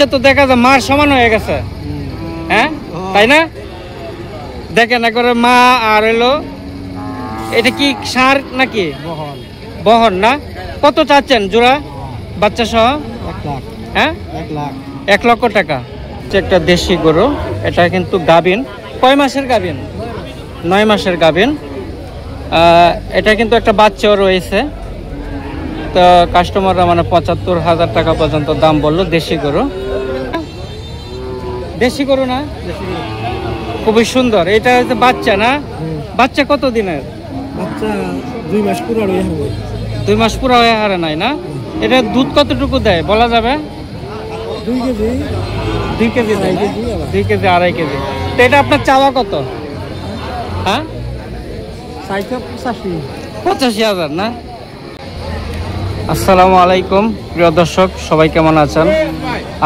তো দেখা যায় মার সমান হয়ে গেছে, হ্যাঁ তাই না? দেখেন একবারে মা আর এলো, এটা কি ষাঁড় নাকি বহন না? কত চাচ্ছেন জোড়া বাচ্চা সহ? 1 লাখ। হ্যাঁ 1 লাখ। 1 লক্ষ টাকা। একটা দেশি গরু, এটা কিন্তু গাভিন। কয় মাসের গাভিন? 9 মাসের গাভিন। এটা কিন্তু একটা বাচ্চাও রয়েছে। তো কাস্টমাররা মানে 75,000 টাকা পর্যন্ত দাম বললো। দেশি গরু, দেশি গরু না? খুবই সুন্দর। এটা হচ্ছে বাচ্চা না? বাচ্চা কত দিনের? বাচ্চা 2 মাস পুরো হয়ে হবে। 2 মাস পুরো হয়ে হারে নাই না? এটা দুধ কতটুকু দেয় বলা যাবে? 2 কেজি। 2 কেজি দেয়, 2 কেজি 2.5 কেজি। তো এটা আপনার চাওয়া কত? হ্যাঁ 85,000 না? আসসালামু আলাইকুম প্রিয় দর্শক, সবাই কেমন আছেন?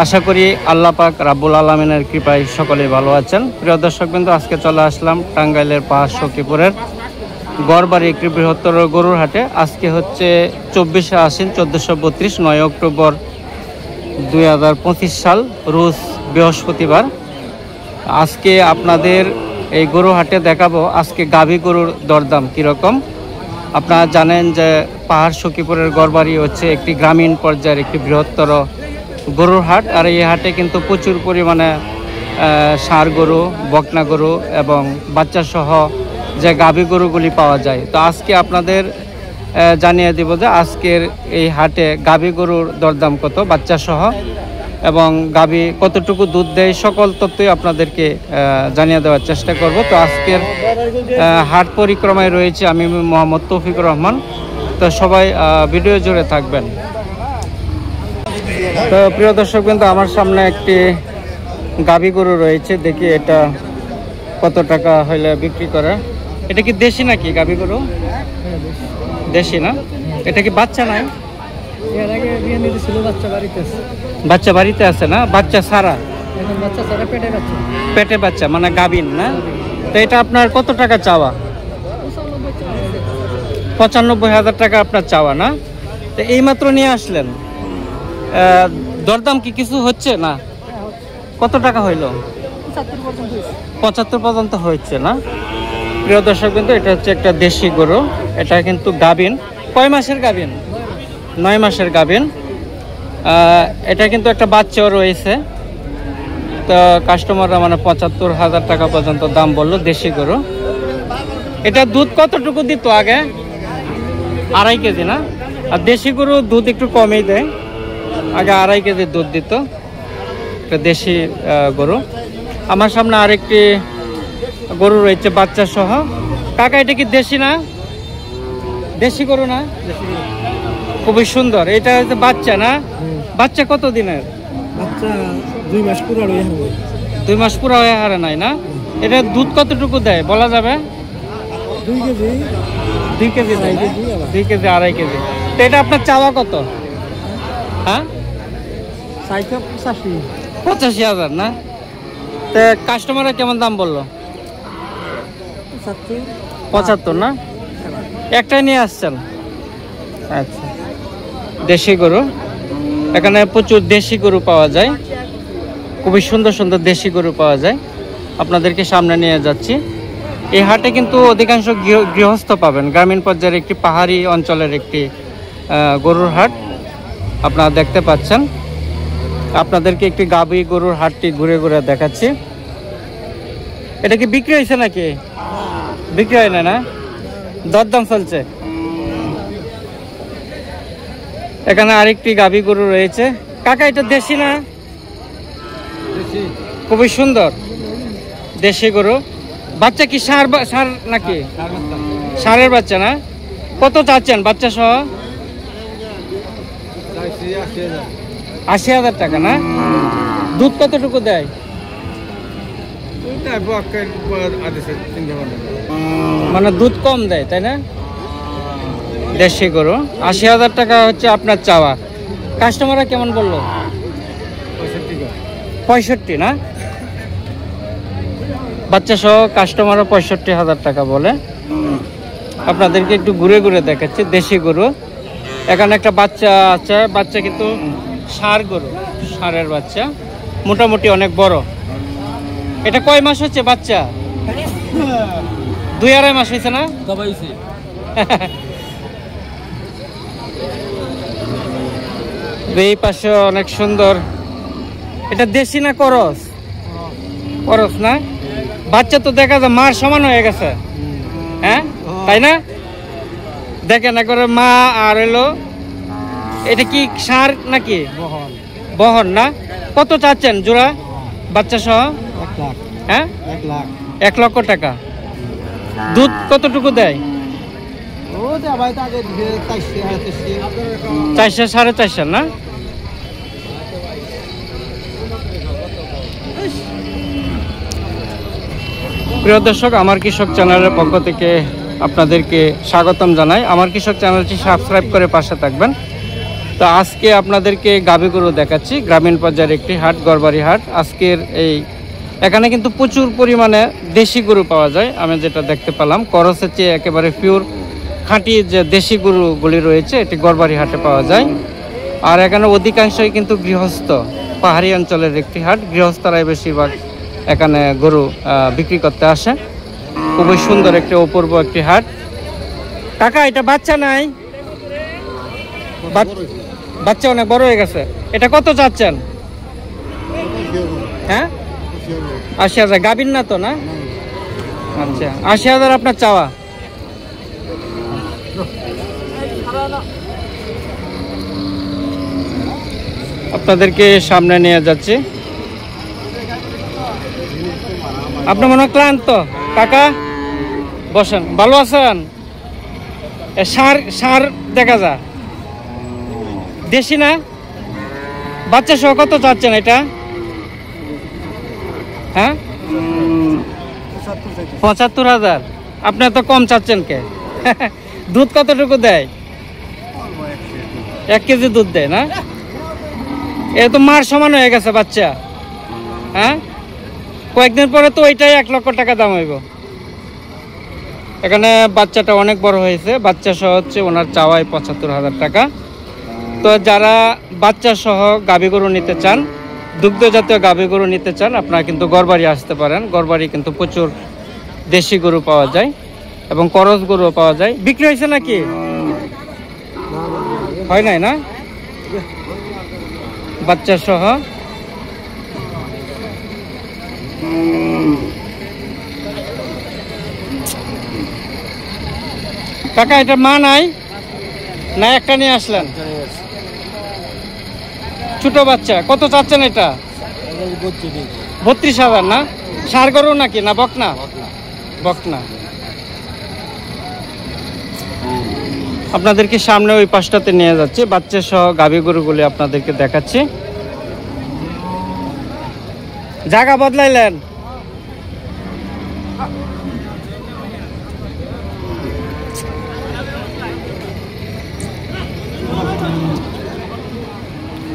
আশা করি আল্লাহ পাক রাব্বুল আলামিনের কৃপায় সকলেই ভালো আছেন। প্রিয় দর্শক বিন্দু, আজকে চলে আসলাম টাঙ্গাইলের পাহাড় সখীপুরের গড়বাড়ি একটি বৃহত্তর গরুর হাটে। আজকে হচ্ছে 24শে আশ্বিন 1432, 9 অক্টোবর 2025 সাল, রোজ বৃহস্পতিবার। আজকে আপনাদের এই গরু হাটে দেখাবো আজকে গাভী গরুর দরদাম কীরকম। আপনারা জানেন যে পাহাড় সখীপুরের গড়বাড়ি হচ্ছে একটি গ্রামীণ পর্যায়ের একটি বৃহত্তর গরুর হাট। আর এই হাটে কিন্তু প্রচুর পরিমাণে ষাঁড় গরু, বকনা গরু এবং বাচ্চা সহ যে গাভী গরুগুলি পাওয়া যায়। তো আজকে আপনাদের জানিয়ে দেব যে আজকের এই হাটে গাভী গরুর দরদাম কত, বাচ্চা সহ, এবং গাভী কতটুকু দুধ দেয়, সকল তথ্যই আপনাদেরকে জানিয়ে দেওয়ার চেষ্টা করব। তো আজকের হাট পরিক্রমায় রয়েছে আমি মোহাম্মদ তৌফিকুর রহমান। তো সবাই ভিডিও জুড়ে থাকবেন। তো প্রিয় দর্শক কিন্তু আমার সামনে একটি গাভী গরু রয়েছে, দেখি এটা কত টাকা হইলে বিক্রি করে। এটা কি দেশি নাকি গাভী গরু? দেশি না? এটা কি বাচ্চা নাই? এর আগে বিয়ে নিয়েছিল, বাচ্চা বাড়িতে আছে। বাচ্চা বাড়িতে আছে না? বাচ্চা সারা? এখন বাচ্চা সারা পেটে বাচ্চা। পেটে বাচ্চা মানে গাভীন না? তো এটা আপনার কত টাকা চাওয়া? 95,000 টাকা আপনার চাওয়া না? তো এইমাত্র নিয়ে আসলেন, দরদাম কি কিছু হচ্ছে না? কত টাকা হইল? 75 পর্যন্ত হচ্ছে না? প্রিয় দর্শক কিন্তু এটা হচ্ছে একটা দেশি গরু, এটা কিন্তু গাভীন। কয় মাসের গাভীন? 9 মাসের গাভীন। এটা কিন্তু একটা বাচ্চাও রয়েছে। তো কাস্টমাররা মানে 75,000 টাকা পর্যন্ত দাম বললো। দেশি গরু, এটা দুধ কতটুকু দিত আগে? 2.5 কেজি না? আর দেশি গরু দুধ একটু কমই দেয়, আগে 2.5 কেজি দুধ দিত। এটা দেশি গরু। আমার সামনে আরেকটি গরু রয়েছে বাচ্চা সহ। কাকা এটা কি দেশি না? দেশি গরু না? খুবই সুন্দর। এটা হচ্ছে বাচ্চা না? বাচ্চা কত দিনের? বাচ্চা 2 মাস পুরো হয়ে হবে। 2 মাস পুরো হয়ে হারে নাই না? এটা দুধ কতটুকু দেয় বলা যাবে? 2 কেজি। 2 কেজি দেয়, 2 কেজি 2.5 কেজি। তো এটা আপনার চাওয়া কত? হ্যাঁ 85,000 না? তো কাস্টমাররা কেমন দাম বললো? 75 না? একটাই নিয়ে আসছেন? আচ্ছা, দেশি গরু। এখানে প্রচুর দেশি গরু পাওয়া যায়, খুবই সুন্দর সুন্দর দেশি গরু পাওয়া যায়। আপনাদেরকে সামনে নিয়ে যাচ্ছি। এই হাটে কিন্তু অধিকাংশ গৃহস্থ পাবেন, গ্রামীণ পর্যায়ের একটি পাহাড়ি অঞ্চলের একটি গরুর হাট আপনারা দেখতে পাচ্ছেন। আপনাদেরকে একটি গাভী গরুর হাটটি ঘুরে ঘুরে দেখাচ্ছি। এটা কি বিক্রি হয়েছে নাকি? বিক্রি হয় না? দরদাম চলছে। এখানে আরেকটি গাভী গরু রয়েছে। কাকা এটা দেশি না? খুবই সুন্দর দেশি গরু। বাচ্চা কি ষাঁড় নাকি? ষাঁড়ের বাচ্চা না? কত চাচ্ছেন বাচ্চা সহ? 80,000 টাকা না? দুধ কতটুকু দেয়? মানে দুধ কম দেয় তাই না? দেশি গরু 80,000 টাকা হচ্ছে আপনার চাওয়া। কাস্টমাররা কেমন বললো? 65 না? বাচ্চা সহ কাস্টমাররা 65,000 টাকা বলে। আপনাদেরকে একটু ঘুরে ঘুরে দেখাচ্ছি দেশি গরু। এখানে একটা বাচ্চা আছে, বাচ্চা কিন্তু ষাঁড় গরু। ষাঁড়ের বাচ্চা, মোটামুটি অনেক বড়। এটা কয় মাস হচ্ছে বাচ্চা? 2-2.5 মাস হয়েছে না? এই পাশে অনেক সুন্দর। এটা দেশি না করস? করস না? বাচ্চা তো দেখা যায় মার সমান হয়ে গেছে, হ্যাঁ তাই না? দেখেন একবারে মা আর এলো। এটা কি ষাঁড় নাকি বহন না? কত চাচ্ছেন জোড়া বাচ্চা সহ? 1 লাখ। হ্যাঁ 1 লাখ। 1 লক্ষ টাকা। দুধ কতটুকু দেয়? ও দে ভাই তো আগে 400 450 না? প্রিয় দর্শক, আমার কৃষক চ্যানেলের পক্ষ থেকে আপনাদেরকে স্বাগতম জানাই। আমার কৃষক চ্যানেলটি সাবস্ক্রাইব করে পাশে থাকবেন। তো আজকে আপনাদেরকে গাভী গরু দেখাচ্ছি। গ্রামীণ পর্যায়ের একটি হাট, গড়বাড়ি হাট। আজকের এখানে কিন্তু প্রচুর পরিমাণে দেশি গরু পাওয়া যায়। আমি যেটা দেখতে পেলাম, করসের চেয়ে একেবারে পিওর খাঁটি যে দেশি গরুগুলি রয়েছে এটি গড়বাড়ি হাটে পাওয়া যায়। আর এখানে অধিকাংশই কিন্তু গৃহস্থ, পাহাড়ি অঞ্চলের একটি হাট। গৃহস্থরাই বেশিরভাগ এখানে গরু বিক্রি করতে আসে। খুবই সুন্দর একটি অপূর্ব একটি হাট। কাকা, এটা বাচ্চা নাই? বাচ্চা অনেক বড় হয়ে গেছে। এটা কত চাচ্ছেন? হ্যাঁ 80,000। গাভীর না তো না? আচ্ছা, 80,000 আপনার চাওয়া। আপনাদেরকে সামনে নিয়ে যাচ্ছি। আপনি মনে হয় ক্লান্ত কাকা, বসেন। ভালো আছেন? ষাঁড় দেখা যা, দেশি না? বাচ্চা সহ কত চাচ্ছেন এটা? হ্যাঁ 75,000। আপনি তো কম চাচ্ছেন কে? দুধ কতটুকু দেয়? 1 কেজি দুধ দেয় না? এ তো মার সমান হয়ে গেছে বাচ্চা। হ্যাঁ, কয়েকদিন পরে তো ওইটাই 1 লক্ষ টাকা দাম হইব। এখানে বাচ্চাটা অনেক বড় হয়েছে। বাচ্চা সহ হচ্ছে ওনার চাওয়ায় 75,000 টাকা। তো যারা বাচ্চা সহ গাভী গরু নিতে চান, দুগ্ধ জাতীয় গাভী গরু নিতে চান, আপনারা কিন্তু গড়বাড়ি আসতে পারেন। গড়বাড়ি কিন্তু প্রচুর দেশি গরু পাওয়া যায় এবং করস গরুও পাওয়া যায়। বিক্রি হয়েছে নাকি? হয় নাই না? বাচ্চা সহ কাকা, এটা মা নাই না? একটা নিয়ে আসলেন ছোট বাচ্চা। কত চাচ্ছেন এটা? 32,000 না? ষাঁড় গরু নাকি না বকনা? বকনা। আপনাদেরকে সামনে ওই পাশটাতে নিয়ে যাচ্ছি। বাচ্চা সহ গাভী গরুগুলি আপনাদেরকে দেখাচ্ছি। জায়গা বদলাইলেন?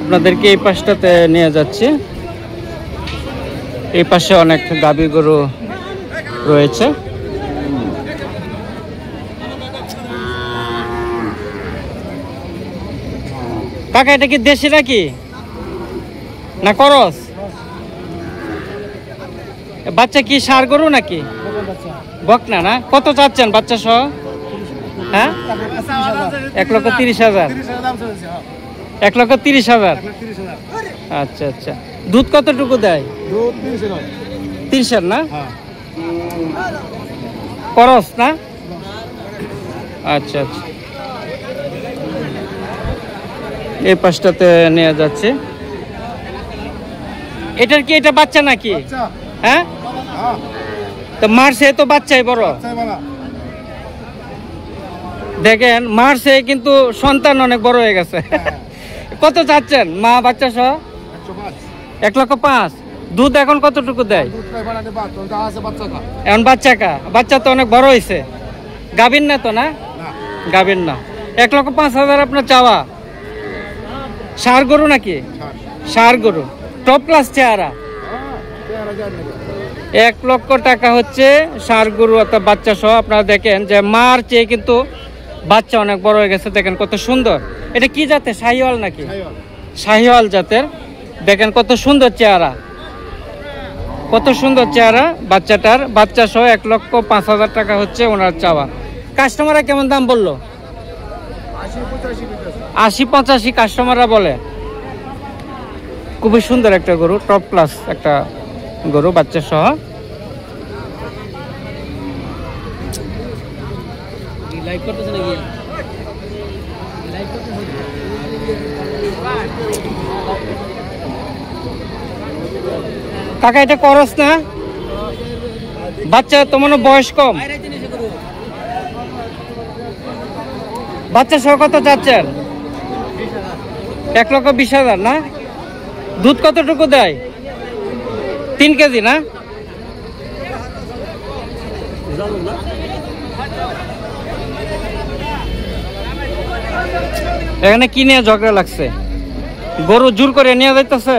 আপনাদেরকে এই পাশটাতে নিয়ে যাচ্ছি। এই পাশে অনেক গাভী গরু রয়েছে। কাকা, এটা কি দেশি নাকি না করস? বাচ্চা কি ষাঁড় গরু নাকি বকনা না? কত চাচ্ছেন বাচ্চা সহ? হ্যাঁ 1,30,000। 1,30,000। আচ্ছা আচ্ছা। দুধ কতটুকু দেয়? 30 না? করস না? আচ্ছা আচ্ছা। এই পাশটাতে নিয়ে যাচ্ছে। এটার কি এটা বাচ্চা নাকি? হ্যাঁ, তো মার্সে তো বাচ্চাই বড়। দেখেন মার্সে কিন্তু সন্তান অনেক বড় হয়ে গেছে। কত চাচ্ছেন মা বাচ্চা সহ? 1,05,000। দুধ এখন কতটুকু দেয়? এখন বাচ্চা তো অনেক বড় হয়েছে। গাভীর না তো না? গাভীর না। 1,05,000 আপনার চাওয়া। ষাঁড় গরু নাকি? ষাঁড় গরু, টপ ক্লাস চেহারা। 1 লক্ষ টাকা হচ্ছে ষাঁড় গরু অর্থাৎ বাচ্চা সহ। আপনারা দেখেন যে মার চেয়ে কিন্তু বাচ্চা অনেক বড় হয়ে গেছে। দেখেন কত সুন্দর। এটা কি জাতের? শাহিওয়াল নাকি? শাহিওয়াল জাতের দেখেন কত সুন্দর চেহারা, কত সুন্দর চেহারা বাচ্চাটার। বাচ্চা সহ 1,05,000 টাকা হচ্ছে ওনার চাওয়া। কাস্টমাররা কেমন দাম বললো? 80-85 কাস্টমাররা বলে। খুবই সুন্দর একটা গরু, টপ ক্লাস একটা গরু বাচ্চা সহ। কাকা এটা করস না? বাচ্চা তো মনে বয়স কম। বাচ্চা সহ কত চাচ্ছেন? 1,20,000 না? দুধ কতটুকু দেয়? 3 কেজি না? এখানে কি নিয়ে ঝগড়া লাগছে? গরু জোর করে নিয়ে যাইতেছে।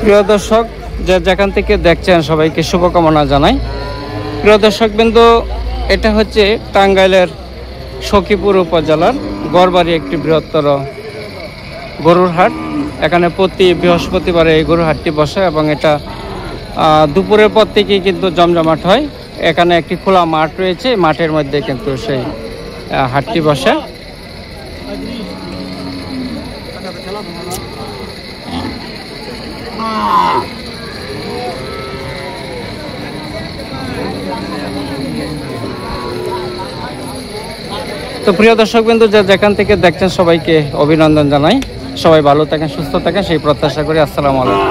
প্রিয় দর্শক, যে যেখান থেকে দেখছেন সবাইকে শুভকামনা জানাই। প্রিয় দর্শক বিন্দু, এটা হচ্ছে টাঙ্গাইলের সখীপুর উপজেলার গড়বাড়ি একটি বৃহত্তর গরুর হাট। এখানে প্রতি বৃহস্পতিবারে এই গরুর হাটটি বসে এবং এটা দুপুরের পর থেকেই কিন্তু জমজমাট হয়। এখানে একটি খোলা মাঠ রয়েছে, মাঠের মধ্যে কিন্তু সেই হাটটি বসে। তো প্রিয় দর্শক বিন্দু, যে যেখান থেকে দেখছেন সবাইকে অভিনন্দন জানাই। সবাই ভালো থাকেন, সুস্থ থাকেন সেই প্রত্যাশা করি। আসসালামু আলাইকুম।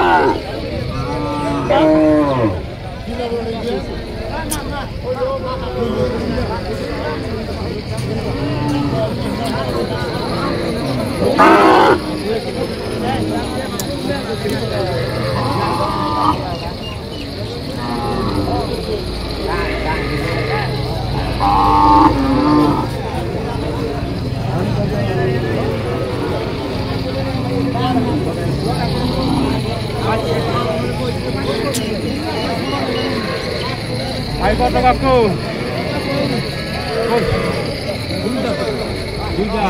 ভাই কত কাকু? দুইটা